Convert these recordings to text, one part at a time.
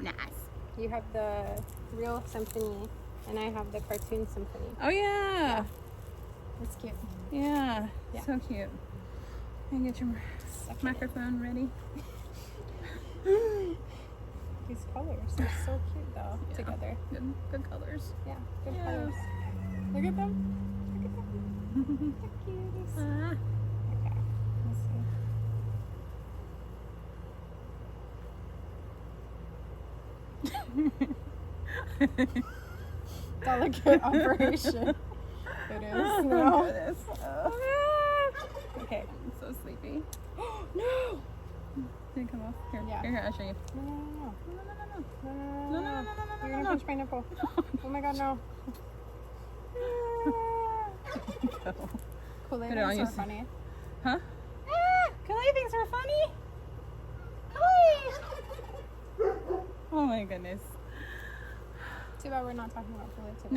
Nice. You have the real symphony, and I have the cartoon symphony. Oh, yeah. It's cute. Yeah. Yeah. So cute. And get your microphone ready. These colors are so cute, though, together. Good colors. Yeah, good colors. Look at them. Look at them. They're cuties. Okay, let's see. Delicate operation. It is. No. It is. Okay. I'm so sleepy. No! Did it come off? Here, Yeah. here, I'll show you. No. No. You're gonna punch my nipple. Oh my god, no. Go. Kool-Aid Put it on things you. are funny. Huh? Kool-Aid things are funny. Oh my goodness. Too bad we're not talking about Kool-Aid today.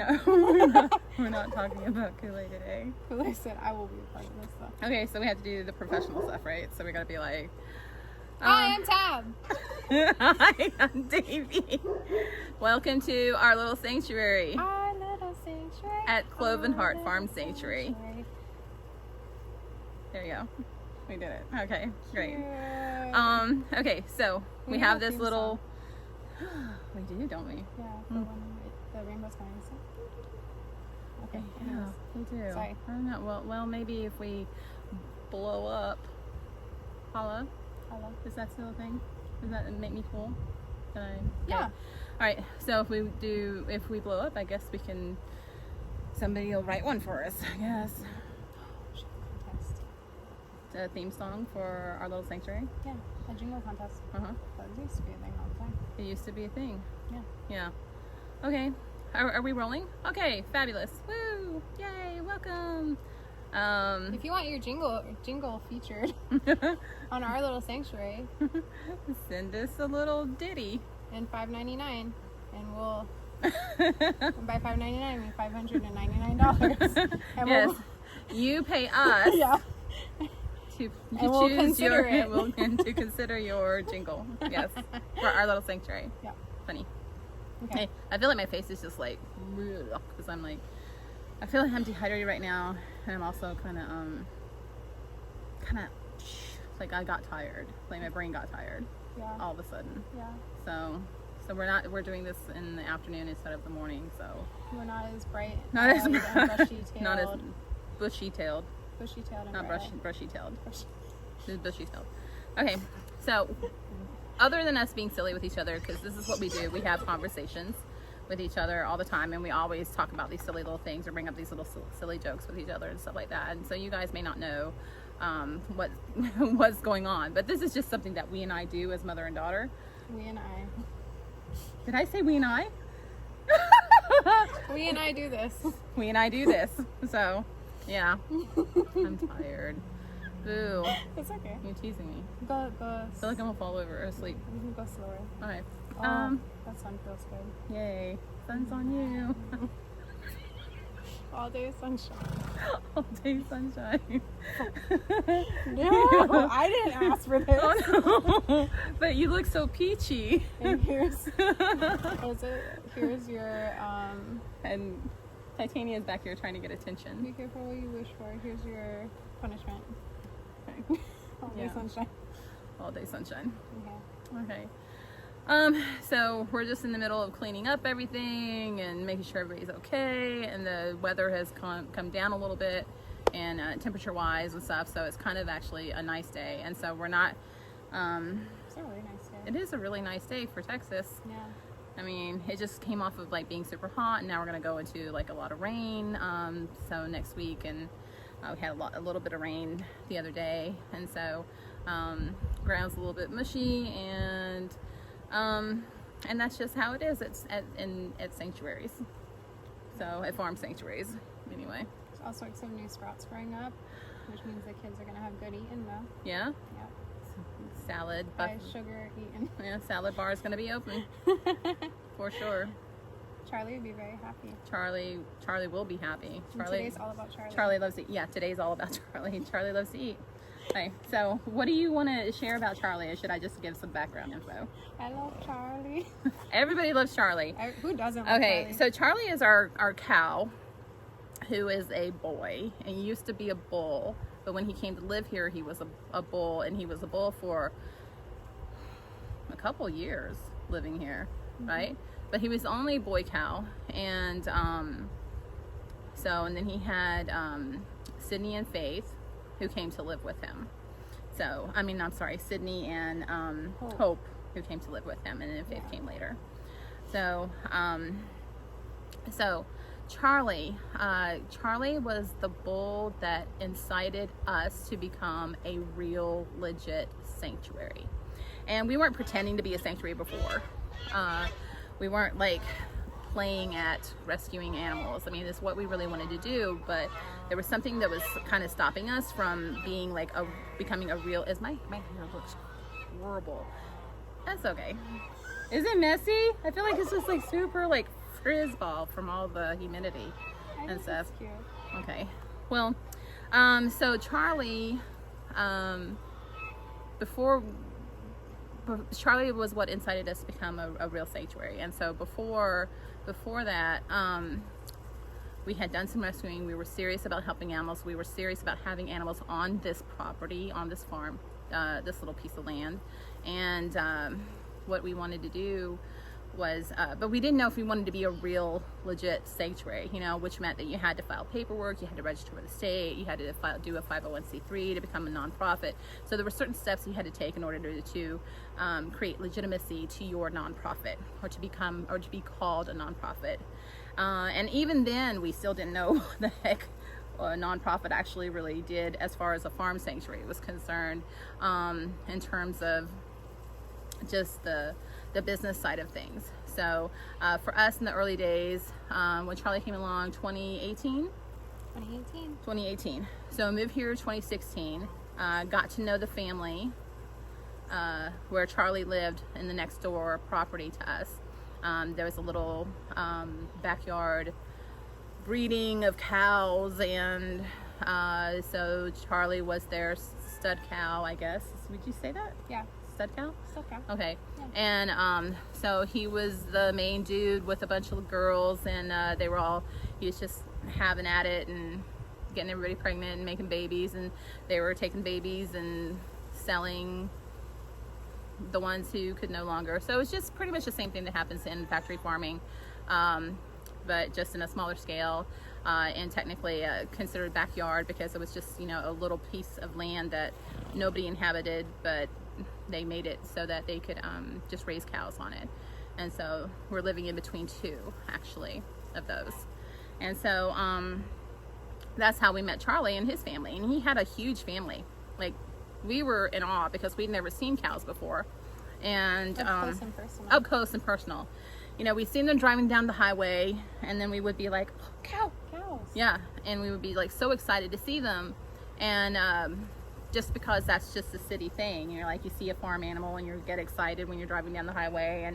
No, we're not talking about Kool-Aid today. Kool-Aid said I will be a part of this stuff. Okay, so we have to do the professional stuff, right? So we gotta be like, Hi, I'm Tab. hi, I'm Davey. Welcome to our little sanctuary Our little sanctuary. at Cloven Heart Our Farm little Sanctuary. There you go. We did it. Okay, great. Cute. Okay, so we have have a this theme little. We do, don't we? Yeah, the one the rainbow's going. Okay. Yeah, anyways. we do. Sorry. I don't know. Well, maybe if we blow up. Holla. Hello. Is that still a thing? Does that make me cool? Yeah. All right. So if we blow up, I guess we can. Somebody will write one for us. I guess. Contest. A theme song for our little sanctuary. Yeah, a jingle contest. Uh huh. That used to be a thing all the time. It used to be a thing. Yeah. Yeah. Okay. Are we rolling? Okay. Fabulous. Woo! Yay! Welcome. If you want your jingle featured on our little sanctuary, Send us a little ditty. and $5.99, and we'll and by $5.99 I mean $599. And Yes. we'll, You pay us yeah. to And we'll choose consider it. and to consider your jingle. Yes. For our little sanctuary. Yeah. Funny. Okay. Hey, I feel like my face is just like because I'm like I feel like I'm dehydrated right now, and I'm also kind of like I got tired. Like my brain got tired Yeah. all of a sudden. Yeah. So we're doing this in the afternoon instead of the morning. So We're not as bright. not as and bushy-tailed. not as bushy-tailed, Bushy-tailed and not bright-eyed. brushy-tailed. Bushy. Just bushy-tailed. Okay, so other than us being silly with each other, because this is what we do, we have conversations with each other all the time, and we always talk about these silly little things or bring up these little silly jokes with each other and stuff like that. And so you guys may not know what what's going on, but this is just something that we and I do as mother and daughter. We and I. Did I say we and I? We and I do this. We and I do this. So, yeah. I'm tired. Boo. It's okay. You're teasing me. Go. I feel like I'm gonna fall over or asleep. We can go slower. Okay. Oh, that sun feels good. Yay. Sun's on you. All day sunshine. All day sunshine. No, I didn't ask for this. Oh no. But you look so peachy. And here's your And Titania's back here trying to get attention. be careful what you wish for. Here's your punishment. Okay. All day Yeah. sunshine. All day sunshine. Okay. Okay. So we're just in the middle of cleaning up everything and making sure everybody's okay, and the weather has come down a little bit, and temperature wise and stuff, so it's kind of actually a nice day. And so we're not It's a really nice day. it is a really nice day for Texas. Yeah. I mean, it just came off of like being super hot, and now we're gonna go into like a lot of rain. So next week, and we had a little bit of rain the other day, and so ground's a little bit mushy, and that's just how it is. It's at sanctuaries, so at farm sanctuaries, anyway. There's all sorts of new sprouts growing up, which means the kids are gonna have good eating though. Yeah. Yeah. Salad, High sugar eating. yeah, salad bar is gonna be open for sure. Charlie would be very happy. Charlie will be happy. And today's all about Charlie. Charlie loves to eat. Yeah, today's all about Charlie. Charlie loves to eat. Okay, so what do you want to share about Charlie, or should I just give some background info? I love Charlie. Everybody loves Charlie. Who doesn't love Okay, Charlie? so Charlie is our cow, who is a boy, and he used to be a bull, but when he came to live here, he was a bull, and he was a bull for a couple years living here, right? But he was the only boy cow, and and then he had Sydney and Faith, who came to live with him. So, I mean, I'm sorry, Sydney and Hope, who came to live with him, and then Faith came later. So, Charlie was the bull that incited us to become a real, legit sanctuary. And we weren't pretending to be a sanctuary before. We weren't like playing at rescuing animals. I mean, it's what we really wanted to do, but there was something that was kind of stopping us from being like becoming a real. My hair looks horrible. That's okay. Is it messy? I feel like it's just like super like frizz ball from all the humidity and stuff. Cute. Okay. Well, so Charlie, Charlie was what incited us to become a real sanctuary. And so before that, we had done some rescuing. We were serious about helping animals. We were serious about having animals on this property, on this farm, this little piece of land. And what we wanted to do was, but we didn't know if we wanted to be a real legit sanctuary, which meant that you had to file paperwork, you had to register with the state, you had to do a 501c3 to become a nonprofit. So there were certain steps you had to take in order to create legitimacy to your nonprofit, or to be called a nonprofit. And even then, we still didn't know what the heck a nonprofit actually really did as far as a farm sanctuary was concerned, in terms of just the business side of things. So for us in the early days, when Charlie came along, 2018. So I moved here 2016, got to know the family where Charlie lived in the next door property to us. There was a little backyard breeding of cows, and so Charlie was their stud cow, I guess. Would you say that? Yeah. Stud cow? Stud cow. Okay. Yeah. And so he was the main dude with a bunch of girls, and he was just having at it and getting everybody pregnant and making babies, and they were taking babies and selling the ones who could no longer. So it's just pretty much the same thing that happens in factory farming, but just in a smaller scale, and technically considered backyard, because it was just a little piece of land that nobody inhabited, but they made it so that they could just raise cows on it. And so we're living in between two, actually, of those. And so that's how we met Charlie and his family. And he had a huge family. Like, we were in awe because we'd never seen cows before. And Up close and personal. Up close and personal. We'd seen them driving down the highway, and then we would be like, oh, cows. Yeah, and we would be like so excited to see them. And just because that's just a city thing, you see a farm animal and you get excited when you're driving down the highway,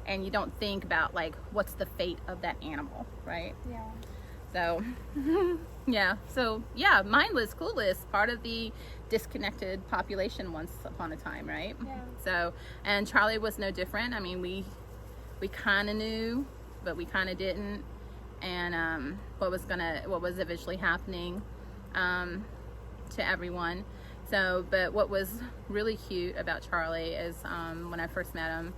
and you don't think about like what's the fate of that animal, right? Yeah. So yeah, mindless, clueless, part of the disconnected population once upon a time, right? Yeah. So, and Charlie was no different. I mean, we kind of knew, but we kind of didn't, and what was eventually happening to everyone. So, but what was really cute about Charlie is when I first met him,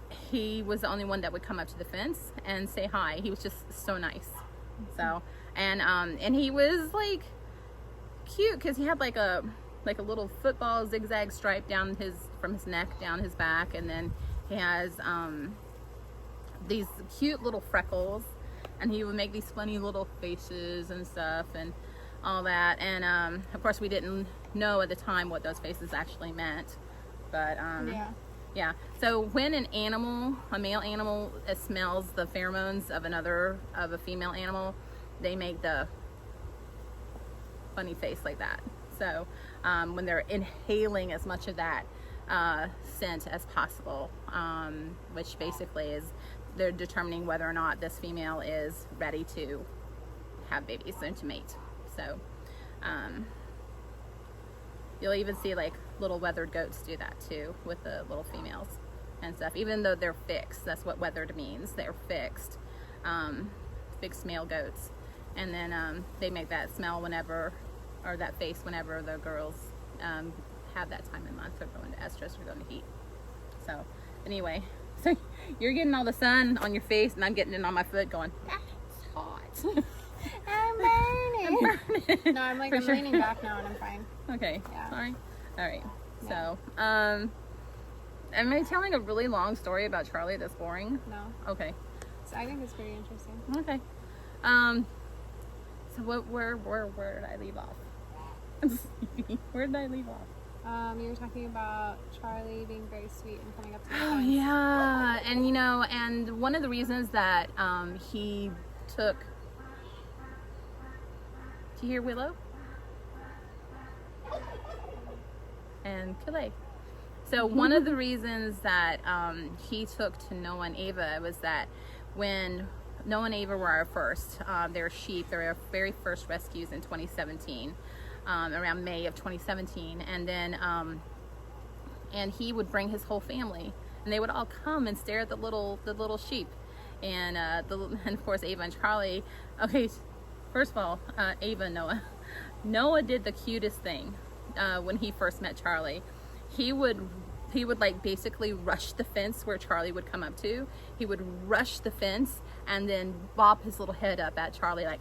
he was the only one that would come up to the fence and say hi. He was just so nice. So, and he was like cute because he had like a little football zigzag stripe down from his neck down his back, and then he has these cute little freckles, and he would make these funny little faces and stuff and all that. And of course we didn't know at the time what those faces actually meant, but yeah. So when a male animal smells the pheromones of a female animal, they make the funny face like that. So when they're inhaling as much of that scent as possible, which basically is they're determining whether or not this female is ready to have babies and to mate. So you'll even see like little weathered goats do that too with the little females and stuff, even though they're fixed. That's what weathered means. They're fixed, fixed male goats. And then they make that smell whenever, or that face whenever the girls have that time in month. They're going to estrus or going to heat. So anyway, so you're getting all the sun on your face and I'm getting it on my foot going, that's hot. I'm burning. No, I'm like, I'm sure. leaning back now and I'm fine. Okay. Yeah. Sorry. All right. Yeah. So, am I telling a really long story about Charlie that's boring? No. Okay. So I think it's pretty interesting. Okay. So where did I leave off? Where did I leave off? You were talking about Charlie being very sweet and coming up to the Oh fence. yeah, and you know, and one of the reasons that he took. Do you hear Willow? And Calais. So one of the reasons that he took to Noah and Ava was that when Noah and Ava were our first, they were sheep. They were our very first rescues in 2017, around May of 2017, and then and he would bring his whole family, and they would all come and stare at the little sheep, and and of course Ava and Charlie. Okay, first of all, Ava and Noah did the cutest thing when he first met Charlie. He would like basically rush the fence where Charlie would come up to. He would rush the fence and then bob his little head up at Charlie like,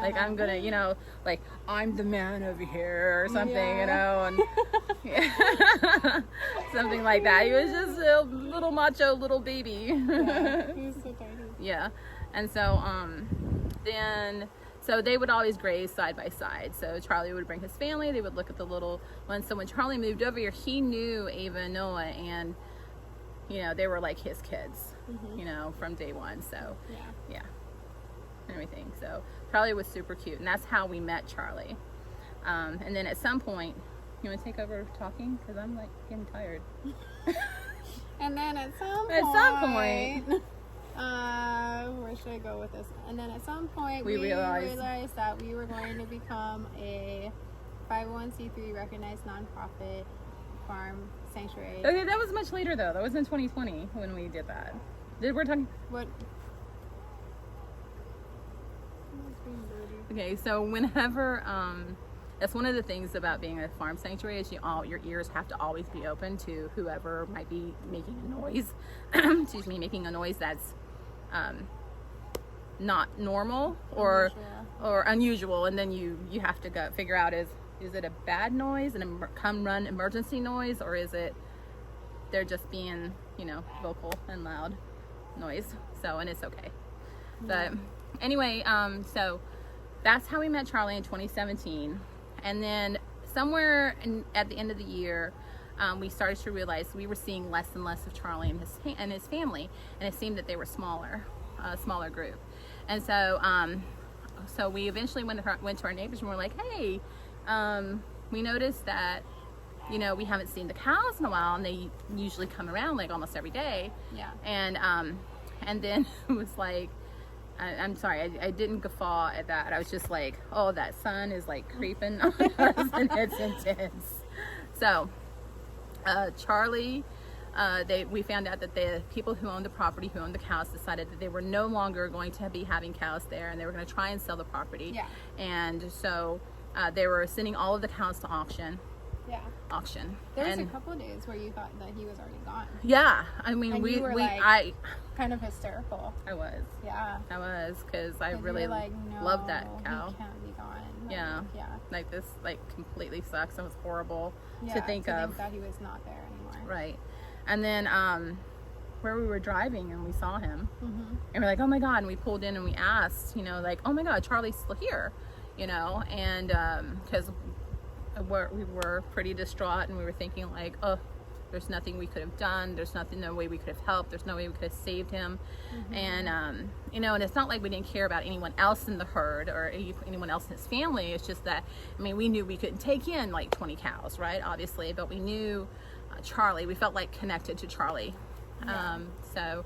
like I'm gonna, you know, like I'm the man over here or something, you know, and something like that. He was just a little macho little baby. Yeah, he was so tiny. Yeah, and so so they would always graze side by side. So Charlie would bring his family. They would look at the little ones. So when Charlie moved over here, he knew Ava and Noah, and you know they were like his kids, you know, from day one. So yeah, and everything. So Charlie was super cute, and that's how we met Charlie. And then at some point, you want to take over talking because I'm like getting tired. And then at some point. Where should I go with this? And then at some point we realized that we were going to become a 501c3 recognized nonprofit farm sanctuary. Okay, that was much later though. That was in 2020 when we did that. We're talking. What? Okay, so whenever that's one of the things about being a farm sanctuary is your ears have to always be open to whoever might be making a noise. Excuse me, making a noise that's not normal or unusual, and then you have to go figure out is it a bad noise, come run emergency noise, or is it they're just being, you know, vocal and loud noise. So, and it's okay. But anyway, so that's how we met Charlie in 2017. And then somewhere at the end of the year, we started to realize we were seeing less and less of Charlie and his family, and it seemed that they were a smaller group. And so so we eventually went to our neighbors and we're like, hey, we noticed that, you know, we haven't seen the cows in a while, and they usually come around like almost every day. Yeah. And then it was like, I'm sorry, I didn't guffaw at that. I was just like, oh, that sun is like creeping on us and it's intense. So Charlie, we found out that the people who owned the property, who owned the cows, decided that they were no longer going to be having cows there, and they were going to try and sell the property. Yeah. And so they were sending all of the cows to auction. Yeah. Auction. There was a couple of days where you thought that he was already gone. Yeah, I mean, And you were kind of hysterical. I was. Yeah. I was, because I really you were like, no, loved that cow. He can't be gone. Yeah. Yeah. Like this, like completely sucks. It was horrible Yeah, to think of. that he was not there anymore. Right. And then where we were driving and we saw him, Mm-hmm. and we're like, oh my God, and we pulled in and we asked, you know, like, oh my God, Charlie's still here, you know, and because we were pretty distraught, and we were thinking like, oh, there's nothing we could have done, no way we could have helped, there's no way we could have saved him. Mm-hmm. And you know, and it's not like we didn't care about anyone else in the herd or anyone else in his family. It's just that, I mean, we knew we couldn't take in like 20 cows, right, obviously, but we knew Charlie, we felt like connected to Charlie. Yeah. So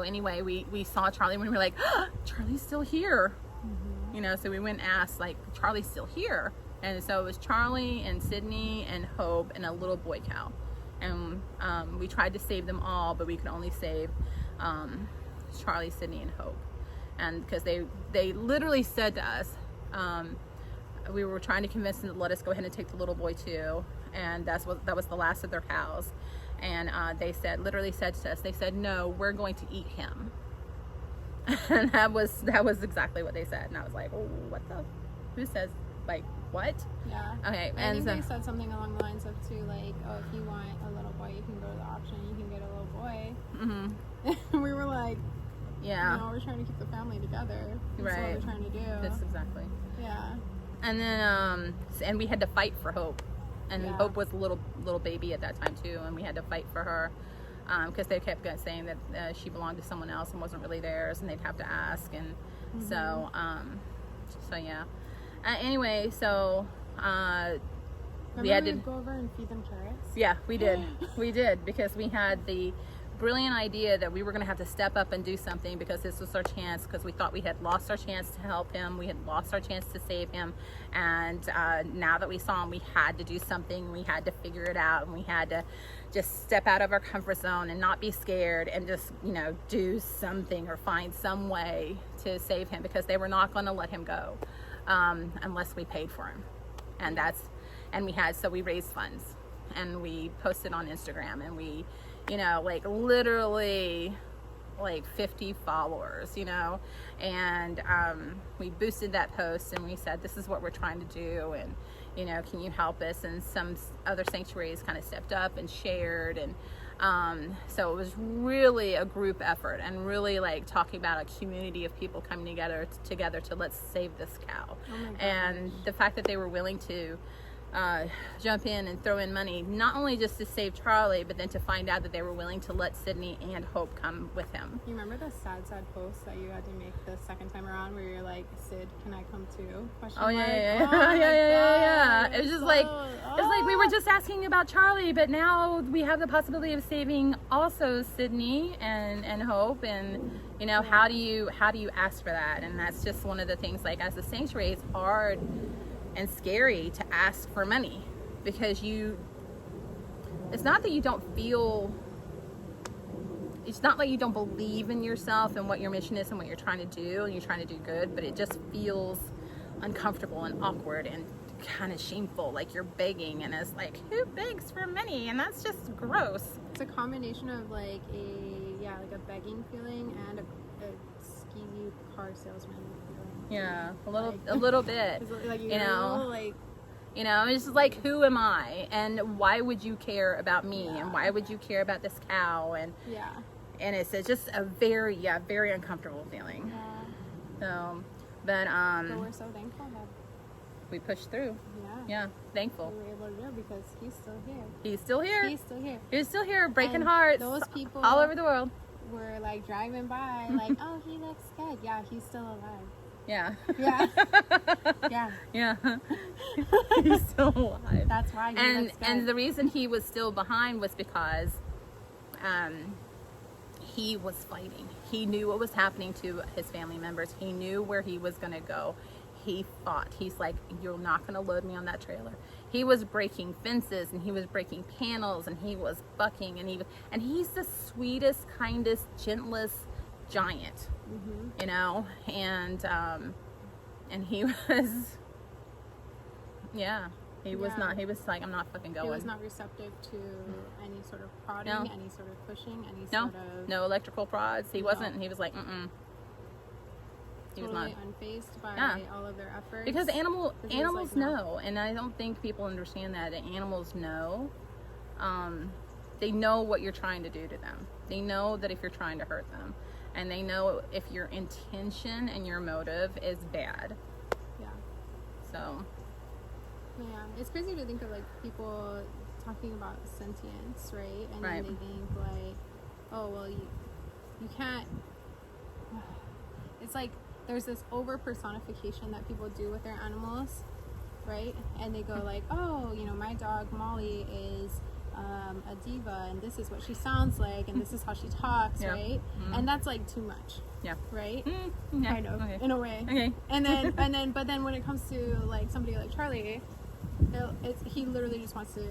anyway, we saw Charlie when we were like, oh, Charlie's still here. Mm-hmm. you know, so we went and asked, like, Charlie's still here. And so it was Charlie and Sydney and Hope and a little boy cow. And we tried to save them all, but we could only save Charlie, Sydney, and Hope. And because they literally said to us, we were trying to convince them to let us go ahead and take the little boy too, and that was the last of their cows. And they literally said to us, they said, no, we're going to eat him. And that was exactly what they said. And I was like, oh, what the? Who says, like, what? Yeah. Okay. I think they said something along the lines of too, like, oh, if you want a little boy, you can go to the auction, you can get a little boy. Mm-hmm. We were like, yeah, we're trying to keep the family together. That's right. what we're trying to do. That's exactly. Yeah. And then and we had to fight for Hope, and Hope was a little baby at that time too, and we had to fight for her because they kept saying that she belonged to someone else and wasn't really theirs, and they'd have to ask. And so yeah. Anyway, so we had to go over and feed them carrots. Yeah, we did. We did, because we had the brilliant idea that we were going to have to step up and do something, because this was our chance, because we thought we had lost our chance to help him, we had lost our chance to save him, and now that we saw him, we had to do something. We had to figure it out, and we had to just step out of our comfort zone and not be scared, and just, you know, do something or find some way to save him, because they were not going to let him go unless we paid for him. So we raised funds, and we posted on Instagram, and we, you know, like literally like 50 followers, you know, and we boosted that post, and we said, this is what we're trying to do, and, you know, can you help us? And some other sanctuaries kind of stepped up and shared, and so it was really a group effort, and really like talking about a community of people coming together to let's save this cow. And the fact that they were willing to jump in and throw in money, not only just to save Charlie, but then to find out that they were willing to let Sydney and Hope come with him. You remember the sad post that you had to make the second time around, where you're like, Sid, can I come too? Yeah. It was just it's like we were just asking about Charlie, but now we have the possibility of saving also Sydney and Hope, and, you know, how do you ask for that? And that's just one of the things, like, as a sanctuary, it's hard and scary to ask for money, because it's not that you don't feel, it's not like you don't believe in yourself and what your mission is and what you're trying to do, and you're trying to do good, but it just feels uncomfortable and awkward and kind of shameful, like you're begging, and it's like, who begs for money? And that's just gross. It's a combination of like a begging feeling and a skeevy car salesman feeling. Yeah, a little bit. Like, you know, it's just like, who am I, and why would you care about me, and why would you care about this cow? And and it's just a very uncomfortable feeling. So, but we're so thankful that we pushed through. Yeah, thankful. We were able to do, because he's still here. He's still here. He's still here, breaking hearts. Those people all over the world were like driving by, like, oh, he looks good. Yeah, he's still alive. Yeah. He's still alive. That's why he looks good. And the reason he was still behind was because he was fighting. He knew what was happening to his family members. He knew where he was going to go. He fought. He's like, you're not going to load me on that trailer. He was breaking fences, and he was breaking panels, and he was bucking, and he's the sweetest, kindest, gentlest giant, you know, and he was, he was like, I'm not fucking going. He was not receptive to any sort of prodding, any sort of pushing, no electrical prods. He wasn't. He was like, He was not unfazed by all of their efforts. Because animals like, know, and I don't think people understand that animals know. They know what you're trying to do to them. They know that if you're trying to hurt them, and they know if your intention and your motive is bad. Yeah. So. Yeah, it's crazy to think of like people talking about sentience, right? And then they think like, oh well, you can't. It's like there's this over personification that people do with their animals, right? And they go like, oh, you know, my dog Molly is a diva, and this is what she sounds like, and this is how she talks, right? And that's like too much. Yeah. Right? Yeah. Kind of, in a way. Okay. But then when it comes to like somebody like Charlie, he literally just wants to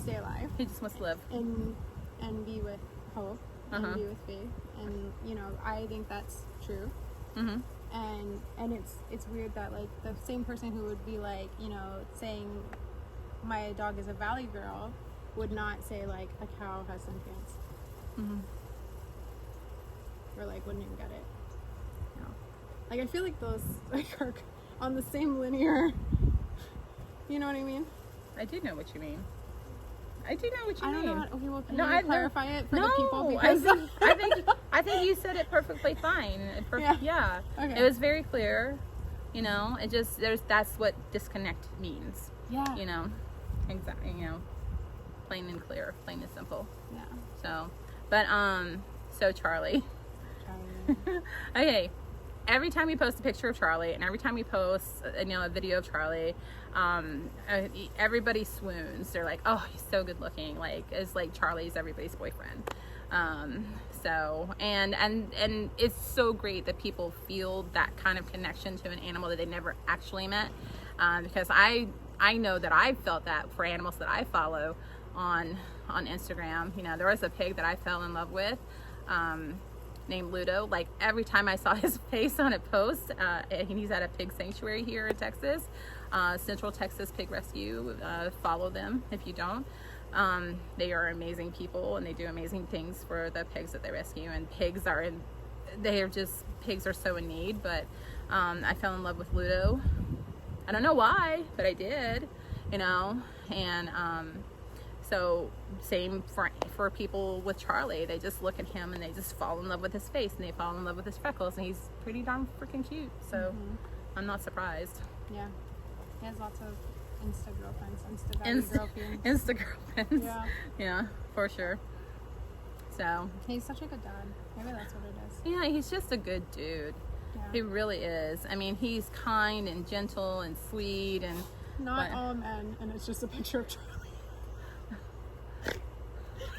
stay alive. He just wants to live. And be with hope, and be with faith, and you know, I think that's true. And it's weird that like the same person who would be like, you know, saying my dog is a valley girl would not say like a cow has sentience. Or like wouldn't even get it. No. Like I feel like those like are on the same linear. You know what I mean? I do know what you mean. I do know what you mean. I don't know. Okay, well, can you clarify it for the people? Because I think you said it perfectly fine. Yeah. Okay. It was very clear. You know, it just that's what disconnect means. Yeah. You know, exactly. You know, plain and clear, plain and simple. Yeah. So, but so Charlie. Okay. Every time we post a picture of Charlie, and every time we post, you know, a video of Charlie, everybody swoons. They're like, "Oh, he's so good looking." Like, it's like Charlie's everybody's boyfriend. So, and it's so great that people feel that kind of connection to an animal that they never actually met. Because I know that I've felt that for animals that I follow on Instagram. You know, there was a pig that I fell in love with. Named Ludo. Like every time I saw his face on a post, and he's at a pig sanctuary here in Texas, Central Texas Pig Rescue. Follow them if you don't. They are amazing people, and they do amazing things for the pigs that they rescue. And pigs are so in need. But I fell in love with Ludo. I don't know why, but I did. You know, and so same for people with Charlie. They just look at him and they just fall in love with his face, and they fall in love with his freckles, and he's pretty darn freaking cute. So I'm not surprised. Yeah, he has lots of Insta girlfriends, Insta girlfriends. Yeah, for sure. So he's such a good dad. Maybe that's what it is. Yeah, he's just a good dude. Yeah. He really is. I mean, he's kind and gentle and sweet, and not all men. And it's just a picture of Charlie.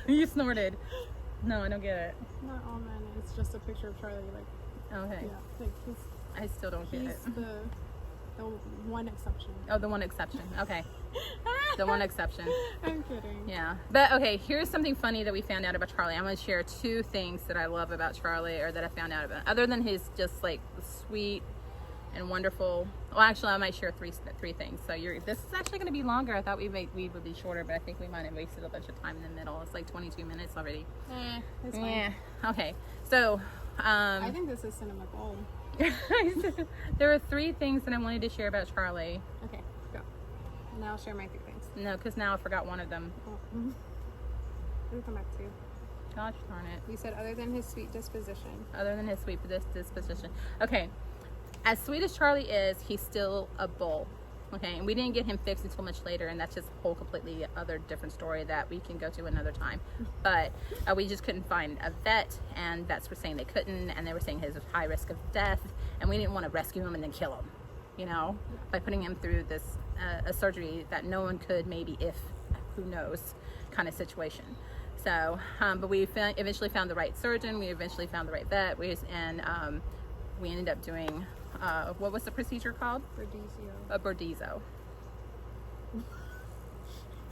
You snorted. No, I don't get it. Not all men. It's just a picture of Charlie. Like, okay. Yeah. Like I still don't get it. He's the one exception. Oh, the one exception. Okay. The one exception. I'm kidding. Yeah. But okay, here's something funny that we found out about Charlie. I'm going to share 2 things that I love about Charlie, or that I found out about. Other than his just like sweet and wonderful. Well, actually, I might share three things. So this is actually going to be longer. I thought we would be shorter, but I think we might have wasted a bunch of time in the middle. It's like 22 minutes already. It's fine. Okay. So I think this is cinema gold. There were 3 things that I wanted to share about Charlie. Okay, go. And I'll share my 3 things. No, because now I forgot one of them. We'll come back to you. Gosh darn it. You said other than his sweet disposition. Other than his sweet disposition. Okay. As sweet as Charlie is, he's still a bull. Okay, and we didn't get him fixed until much later, and that's just a whole completely other different story that we can go to another time. But we just couldn't find a vet, and vets were saying they couldn't, and they were saying he was high risk of death, and we didn't want to rescue him and then kill him, you know, by putting him through this a surgery that no one could, maybe if, who knows, kind of situation. So, but we eventually found the right surgeon. We eventually found the right vet. We ended up doing. What was the procedure called? A Bordizzo.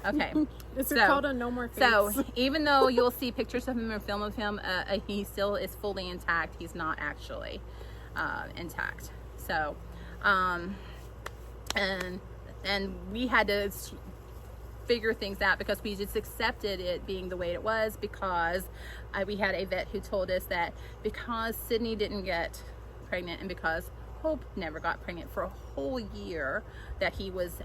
Okay. It's called a no more face. So even though you'll see pictures of him or film of him, he still is fully intact. He's not actually intact. So, and we had to figure things out because we just accepted it being the way it was, because we had a vet who told us that because Sydney didn't get pregnant and because Hope never got pregnant for a whole year, that he was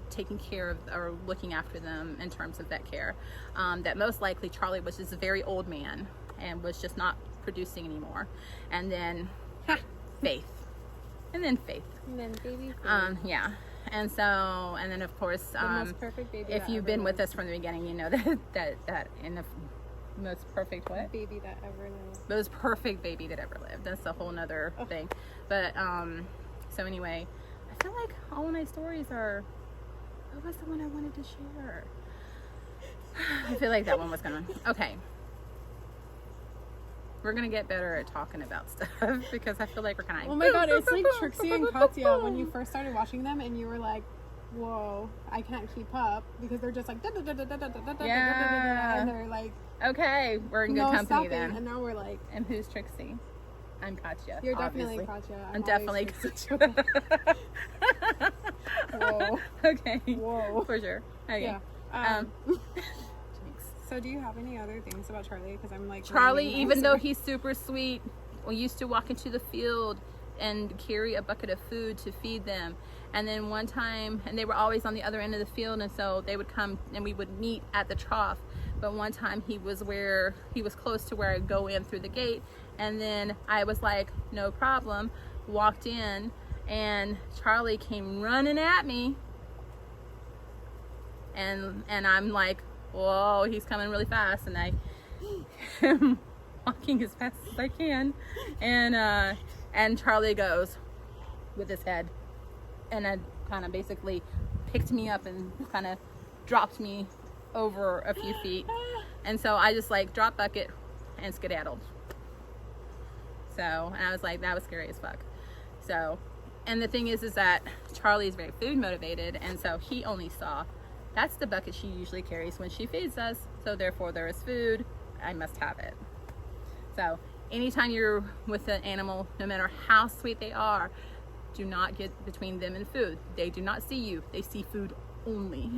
taking care of or looking after them in terms of vet care, that most likely Charlie was just a very old man and was just not producing anymore. And then Faith. And then Faith. And then baby Faith. Yeah. And so, and then of course, the most perfect baby if you've been with us from the beginning, you know that in the most perfect what? Baby that ever lived. Most perfect baby that ever lived. That's a whole nother thing. But so anyway, I feel like all of my stories are. What was the one I wanted to share? I feel like that one was gonna. Okay. We're gonna get better at talking about stuff because I feel like we're kind of. Oh my god, it's like Trixie and Katya when you first started watching them and you were like, whoa, I can't keep up because they're just like yeah, and they're like, okay, we're in good company then. And now we're like, and who's Trixie? I'm Katya. You're obviously. definitely Katya. I'm definitely Katya. Whoa. Okay. Whoa. For sure. Okay. Yeah. So do you have any other things about Charlie? Because I'm like, Charlie, even though he's super sweet, we used to walk into the field and carry a bucket of food to feed them. And then one time, and they were always on the other end of the field, and so they would come and we would meet at the trough. But one time he was close to where I'd go in through the gate, and then I was like, no problem, walked in, and Charlie came running at me, and I'm like, whoa, he's coming really fast, and I am walking as fast as I can, and Charlie goes with his head, and I kind of basically picked me up and kind of dropped me over a few feet, and so I just like dropped bucket and skedaddled. So, and I was like, that was scary as fuck. So, and the thing is that Charlie is very food motivated, and so he only saw, that's the bucket she usually carries when she feeds us, so therefore there is food, I must have it. So anytime you're with an animal, no matter how sweet they are, do not get between them and food. They do not see you, they see food only.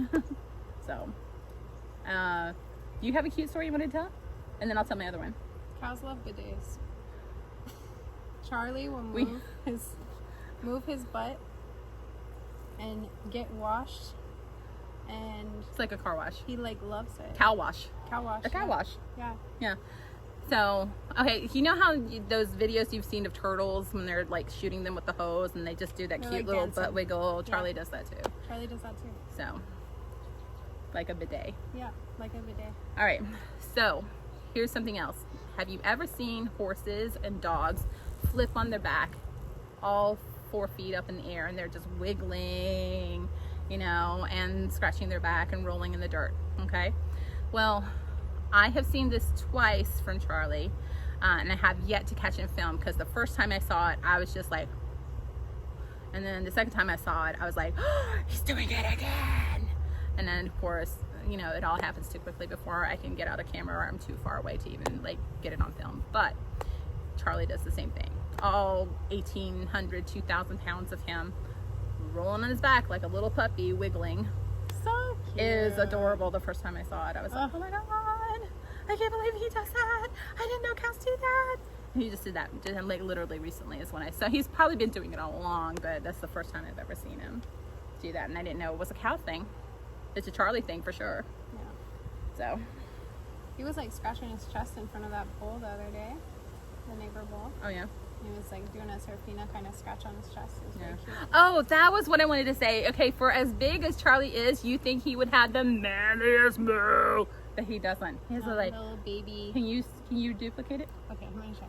So you have a cute story you want to tell? And then I'll tell my other one. Cows love bidets. Charlie will move his butt and get washed, and it's like a car wash. He like loves it. Cow wash. Cow wash. A cow wash. Yeah. Yeah. So, okay, you know how those videos you've seen of turtles when they're like shooting them with the hose and they just do that cute like little dancing. butt wiggle? Charlie does that too. Charlie does that too. So, like a bidet. Yeah, like a bidet. All right. So, here's something else. Have you ever seen horses and dogs flip on their back, all 4 feet up in the air, and they're just wiggling, you know, and scratching their back and rolling in the dirt? Okay. Well, I have seen this twice from Charlie, and I have yet to catch and film, because the first time I saw it, I was just like, and then the second time I saw it, I was like, oh, he's doing it again. And then of course, you know, it all happens too quickly before I can get out a camera, or I'm too far away to even like get it on film. But Charlie does the same thing. All 1,800, 2,000 pounds of him rolling on his back like a little puppy, wiggling. So cute. Is adorable. The first time I saw it, I was like, oh my god, I can't believe he does that. I didn't know cows do that. And he just did that, like literally recently is when I saw. He's probably been doing it all along, but that's the first time I've ever seen him do that, and I didn't know it was a cow thing. It's a Charlie thing for sure. Yeah. So he was like scratching his chest in front of that bull the other day, the neighbor bull. Oh yeah. He was like doing a Serafina kind of scratch on his chest. It was very cute. Oh, that was what I wanted to say. Okay, for as big as Charlie is, you think he would have the manliest moo, but he doesn't. He has a like little baby. Can you duplicate it? Okay, I'm gonna try.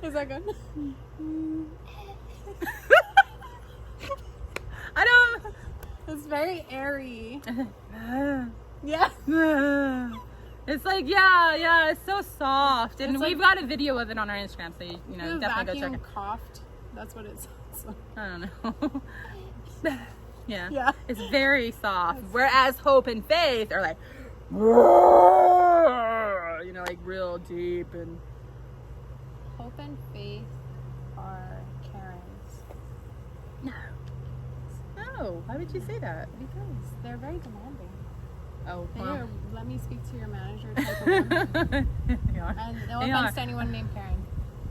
Is that good? I don't. It's very airy. Yeah. It's like, yeah, it's so soft. And we've got a video of it on our Instagram, so you know, definitely go check it. Coughed. That's what it sounds like. I don't know. Yeah. It's very soft. Whereas Hope and Faith are like, you know, like real deep. And Hope and Faith are Karens. No, why would you say that? Because they're very demanding. Oh, well. Let me speak to your manager type of woman. And no offense to anyone named Karen.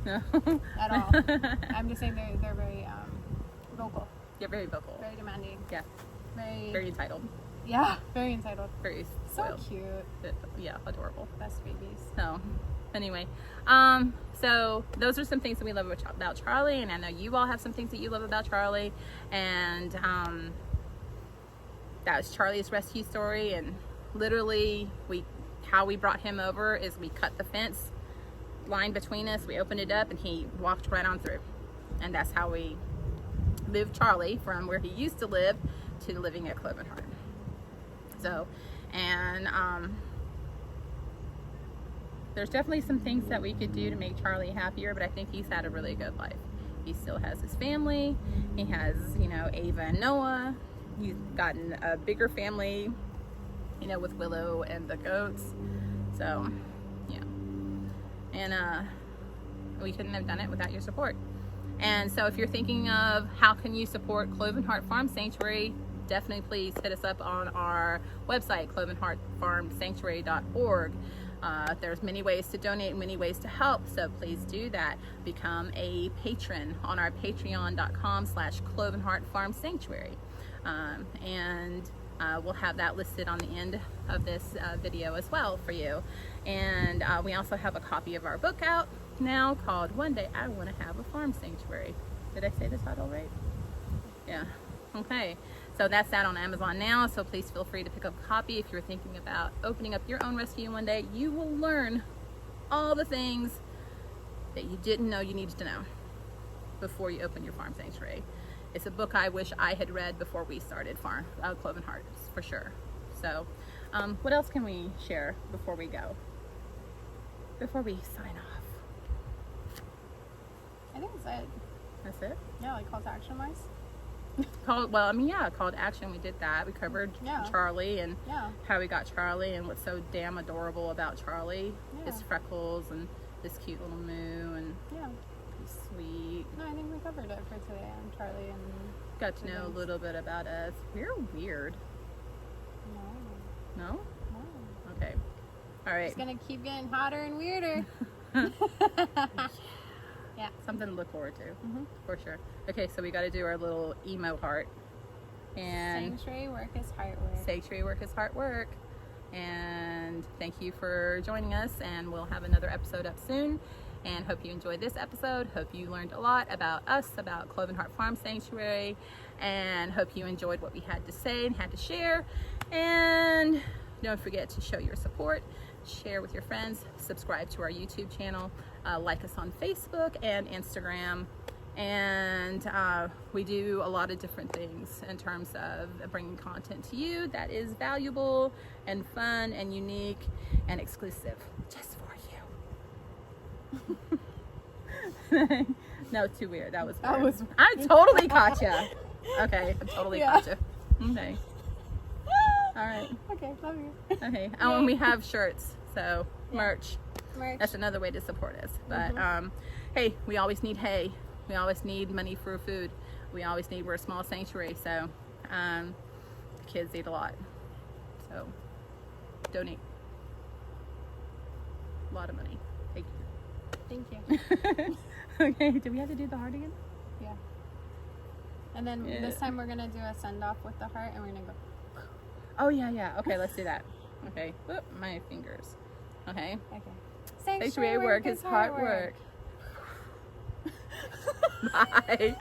No. At all. I'm just saying they're very vocal. They're very vocal. Very demanding. Yeah. Very entitled. Yeah, very entitled. Very spoiled. So cute. Yeah, adorable. Best babies. So, anyway, so those are some things that we love about Charlie, and I know you all have some things that you love about Charlie, and that was Charlie's rescue story. And literally how we brought him over is we cut the fence line between us, we opened it up, and he walked right on through, and that's how we move Charlie from where he used to live to living at Cloven Heart. So, and there's definitely some things that we could do to make Charlie happier, but I think he's had a really good life. He still has his family. He has, you know, Ava and Noah. He's gotten a bigger family, you know, with Willow and the goats. So, yeah. And we couldn't have done it without your support. And so if you're thinking of how can you support Cloven Heart Farm Sanctuary, definitely please hit us up on our website, clovenheartfarmsanctuary.org. There's many ways to donate, many ways to help, so please do that. Become a patron on our patreon.com/clovenheartfarmsanctuary. And we'll have that listed on the end of this video as well for you. And we also have a copy of our book out now called One Day I Want to Have a Farm Sanctuary. Did I say the title right? Yeah. Okay. So that's out on Amazon now, so please feel free to pick up a copy if you're thinking about opening up your own rescue one day. You will learn all the things that you didn't know you needed to know before you open your farm sanctuary. It's a book I wish I had read before we started Cloven Heart, for sure. So what else can we share before we go? Before we sign off? I think that's it. That's it? Yeah, like call to action wise. Call to action, we did that. We covered Charlie and how we got Charlie and what's so damn adorable about Charlie. His freckles and this cute little moo and he's sweet. No, I think we covered it for today on Charlie and got to know a little bit about us. We're weird. No? Okay. All right. It's gonna keep getting hotter and weirder. Yeah. Something to look forward to, for sure. Okay, so we got to do our little emo heart. And sanctuary work is heart work. Sanctuary work is heart work. And thank you for joining us, and we'll have another episode up soon. And hope you enjoyed this episode. Hope you learned a lot about us, about Cloven Heart Farm Sanctuary, and hope you enjoyed what we had to say and had to share. And don't forget to show your support, share with your friends, subscribe to our YouTube channel, like us on Facebook and Instagram. And we do a lot of different things in terms of bringing content to you that is valuable and fun and unique and exclusive just for you. No, too weird. That was weird. I totally caught you. Okay, I totally caught you. Okay. All right. Okay, love you. Okay. Oh, and we have shirts, so merch. That's another way to support us. But hey, we always need hay. We always need money for food. We're a small sanctuary, so the kids eat a lot. So donate a lot of money. Thank you. Okay, do we have to do the heart again? Yeah. And then this time we're gonna do a send off with the heart, and we're gonna go. Oh yeah. Okay, let's do that. Okay. Whoop, my fingers. Okay. Sanctuary work is heart work. Bye.